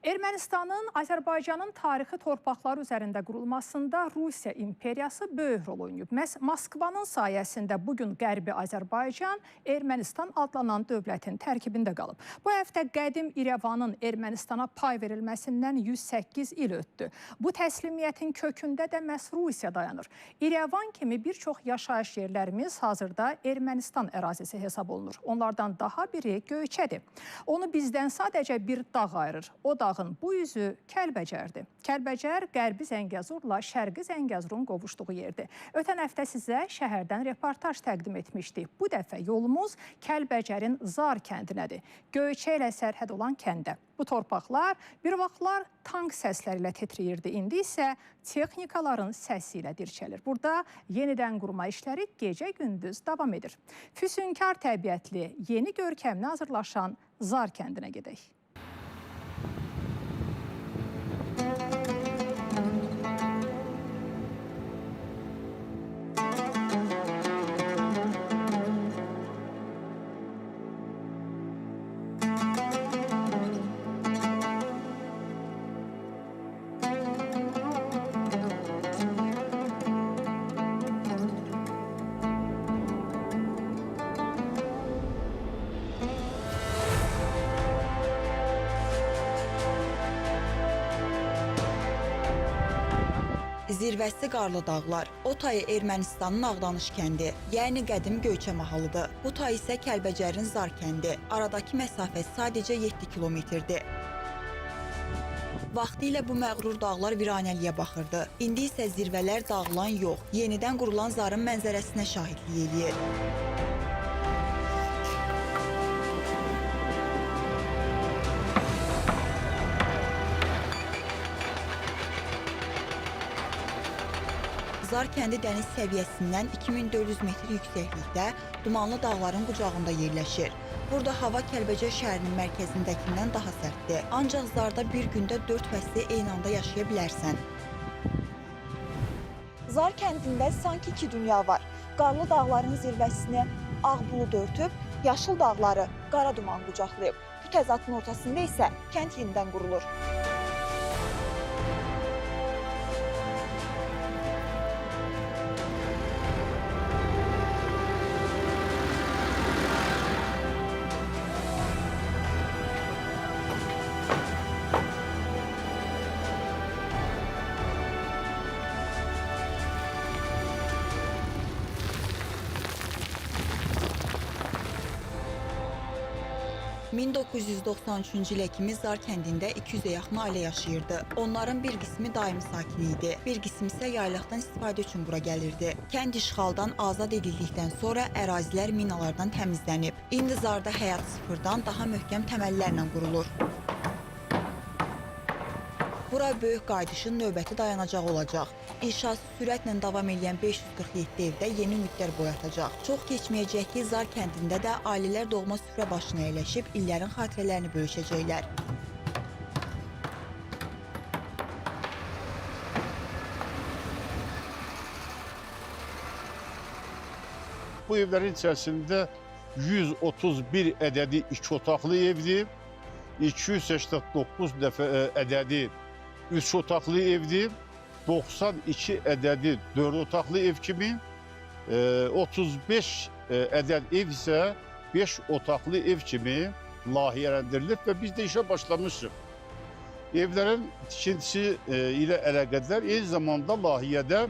Ermənistanın Azərbaycanın tarixi torpaqları üzərində qurulmasında Rusiya imperiyası böyük rol oynayıb. Məhz Moskvanın sayəsində bugün Qərbi Azərbaycan Ermənistan adlanan dövlətin tərkibində qalıb. Bu həftə qədim İrəvanın Ermənistana pay verilməsindən 108 il ötdü. Bu təslimiyyətin kökündə də məhz Rusiya dayanır. İrəvan kimi bir çox yaşayış yerlərimiz hazırda Ermənistan ərazisi hesab olunur. Onlardan daha biri Göyçədir. Onu bizdən sadəcə bir dağ ayırır. O dağın bu üzü Kəlbəcərdir. Kəlbəcər Qərbi Zəngəzurla Şərqi Zəngəzurun qovuşduğu yerdir. Ötən həftə sizə şəhərdən reportaj təqdim etmişdik. Bu dəfə yolumuz Kəlbəcərin Zar kəndinədir. Göyçə ilə sərhəd olan kəndə. Bu torpaqlar bir vaxtlar tank səsləri ilə titrəyirdi. İndi isə texnikaların səsi ilə dirçəlir. Burada yenidən qurma işləri gecə-gündüz davam edir. Füsunkar təbiətli, yeni görkəmli hazırlaşan Zar kəndinə gedək. Zirvəsi qarlı dağlar, o tayı Ermənistanın Ağdanış kəndi, yəni qədim Göyçə mahalıdır. Bu tay isə Kəlbəcərin Zar kəndi. Aradakı məsafə sadəcə 7 kilometrdir. Vaxtilə bu məğrur dağlar viranəliyə baxırdı. İndi isə zirvələr dağılan yox, yenidən qurulan Zarın mənzərəsinə şahidlik eləyir. Zar kəndi dəniz səviyyəsindən 2400 metr yüksəklikdə dumanlı dağların qucağında yerləşir. Burada hava Kəlbəcər şəhərinin mərkəzindəkindən daha sərtdir. Ancaq Zarda bir gündə 4 fəsli eyni anda yaşaya bilərsən. Zar kəndində sanki iki dünya var. Qarlı dağların zirvəsini ağ bulud örtüb, yaşıl dağları qara duman qucaqlayıb. Bu təzadın ortasında isə kənd yenidən qurulur. ...1993-cü ilə kimi Zar kəndində 200-ə yaxın ailə yaşayırdı. Onların bir qismi daimi sakini idi, bir qismi isə yaylaqdan istifadə üçün bura gəlirdi. Kənd işğaldan azad edildikdən sonra ərazilər minalardan təmizlənib. İndi Zarda həyat sıfırdan daha möhkəm təməllərlə qurulur. Bura böyük qaydışın növbəti dayanacağı olacaq. İnşası sürətlə davam edən 547 evdə yeni ümidlər boyatacaq. Çox keçməyəcək ki, Zar kəndində də ailələr doğma süfrə başına əyləşib illərin xatirələrini bölüşəcəklər. Bu evlərin içərisində 131 ədədi 2 otaqlı evdir, 289 ədədi 3 otaqlı evdir, 92 ədədi 4 otaqlı ev kimi, 35 ədəd ev isə 5 otaqlı ev kimi layihələndirilib və biz də işə başlamışıq. Evlərin tikintisi ilə əlaqədar eyni zamanda layihədə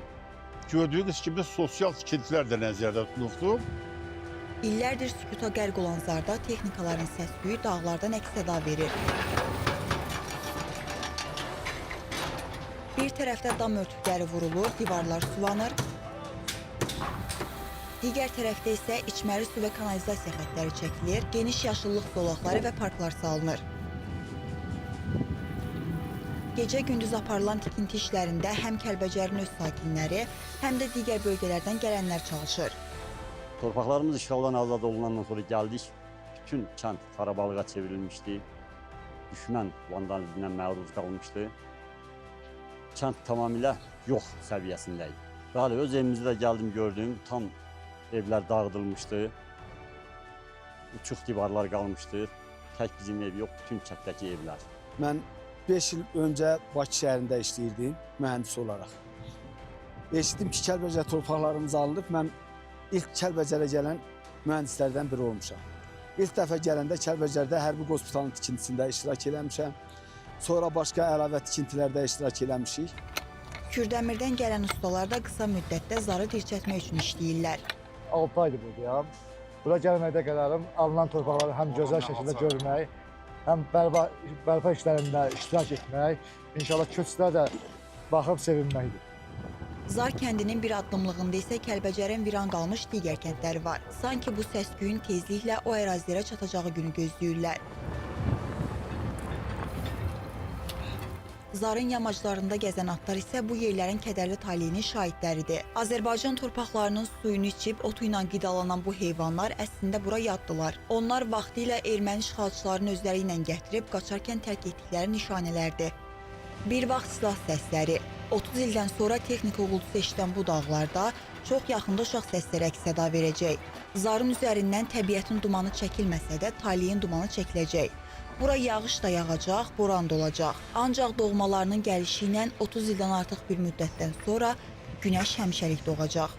gördüyünüz kimi sosial tikintilər də nəzərdə tutulubdur. İllərdir sükuta qərq olan Zarda texnikaların səs-küyü dağlardan əks-səda verir. Bir tərəfdə dam örtükləri vurulur, divarlar suvanır. Digər tərəfdə isə içməli su və kanalizasiya xəttləri çəkilir, geniş yaşıllıq zolaqları və parklar salınır. Gecə-gündüz aparılan tikinti işlərində həm Kəlbəcərin öz sakinləri, həm də digər bölgələrdən gələnlər çalışır. Torpaqlarımız işğaldan azad olunandan sonra gəldik. Bütün kənd xarabalığa çevrilmişdi. Düşmən vandalizminə məruz qalmışdı. Kənd tamamilə yox səviyyəsindəydi. Bəli, öz evimizdə gəldim, gördüm, tam evlər dağıdılmışdı. Uçuq divarlar qalmışdı. Tək bizim ev yox, bütün kətdəki evlər. Mən 5 il öncə Bakı şəhərində işləyirdim mühəndis olaraq. Eşitdim ki, Kəlbəcər torpaqlarımız alınıb. Mən ilk Kəlbəcərə gələn mühəndislərdən biri olmuşam. İlk dəfə gələndə Kəlbəcərdə hərbi qospitalın tikintisində iştirak eləmişəm. Sonra başqa əlavə tikintilərdə iştirak eləmişik. Kürdəmirdən gələn ustalar da qısa müddətdə zarı dirçətmək üçün işləyirlər. 6 aydır buradayam. Bura gəlməkdə qərarım alınan torpaqları həm gözəl şəkildə görmək, həm bərpa işlərində iştirak etmək, inşallah köçlər də baxıb sevinməkdir. Zar kəndinin bir addımlığında isə Kəlbəcərin viran qalmış digər kəndləri var. Sanki bu səs-küyün tezliklə o ərazilərə çatacağı günü gözləyirlər. Zarın yamaclarında gəzən atlar isə bu yerlərin kədərli taleyinin şahidləridir. Azərbaycan torpaqlarının suyunu içib otu ilə qidalanan bu heyvanlar əslində bura yaddılar. Onlar vaxtilə erməni işğalçıların özləri ilə gətirib qaçarkən tərk etdikləri nişanələrdir. Bir vaxt silah səsləri, 30 ildən sonra texnika uğultusu eşidən bu dağlarda çox yaxında uşaq səsləri əks-səda verəcək. Zarın üzərindən təbiətin dumanı çəkilməsə də taleyin dumanı çəkiləcək. Bura yağış da yağacaq, boran da olacaq. Ancaq doğmalarının gəlişi ilə 30 ildən artıq bir müddətdən sonra günəş həmişəlik doğacaq.